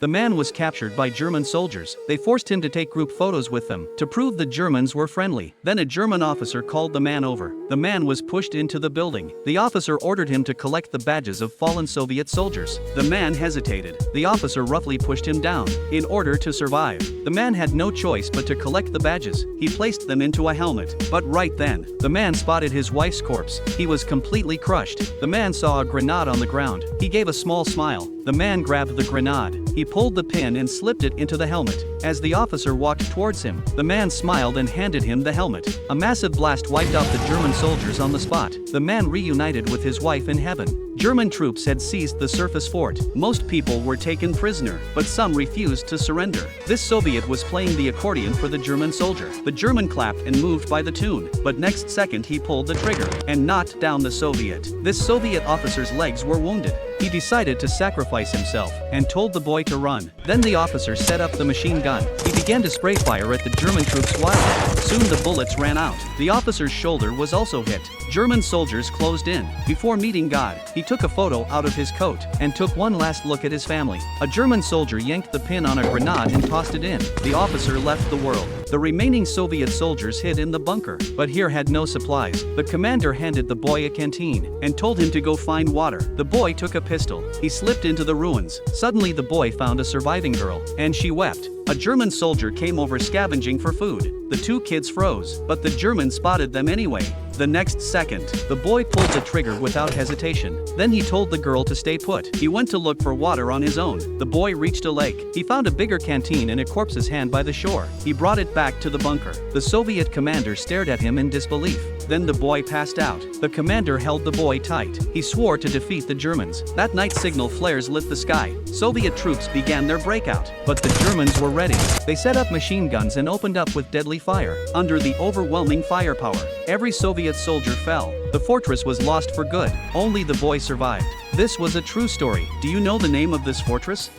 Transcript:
The man was captured by German soldiers. They forced him to take group photos with them to prove the Germans were friendly. Then a German officer called the man over. The man was pushed into the building. The officer ordered him to collect the badges of fallen Soviet soldiers. The man hesitated. The officer roughly pushed him down. In order to survive, the man had no choice but to collect the badges. He placed them into a helmet. But right then, the man spotted his wife's corpse. He was completely crushed. The man saw a grenade on the ground. He gave a small smile. The man grabbed the grenade. He pulled the pin and slipped it into the helmet. As the officer walked towards him, the man smiled and handed him the helmet. A massive blast wiped out the German soldiers on the spot. The man reunited with his wife in heaven. German troops had seized the surface fort. Most people were taken prisoner, but some refused to surrender. This Soviet was playing the accordion for the German soldier. The German clapped and moved by the tune, but next second he pulled the trigger and knocked down the Soviet. This Soviet officer's legs were wounded. He decided to sacrifice himself and told the boy to run. Then the officer set up the machine gun. He began to spray fire at the German troops wildly. Soon the bullets ran out. The officer's shoulder was also hit. German soldiers closed in. Before meeting God, he took a photo out of his coat and took one last look at his family. A German soldier yanked the pin on a grenade and tossed it in. The officer left the world. The remaining Soviet soldiers hid in the bunker, but here had no supplies. The commander handed the boy a canteen and told him to go find water. The boy took a pistol. He slipped into the ruins. Suddenly the boy found a surviving girl, and she wept. A German soldier came over scavenging for food. The two kids froze, but the German spotted them anyway. The next second, the boy pulled the trigger without hesitation. Then he told the girl to stay put. He went to look for water on his own. The boy reached a lake. He found a bigger canteen and a corpse's hand by the shore. He brought it back to the bunker. The Soviet commander stared at him in disbelief. Then the boy passed out. The commander held the boy tight. He swore to defeat the Germans. That night signal flares lit the sky. Soviet troops began their breakout, but the Germans were ready. They set up machine guns and opened up with deadly fire. Under the overwhelming firepower, every Soviet soldier fell. The fortress was lost for good. Only the boy survived. This was a true story. Do you know the name of this fortress?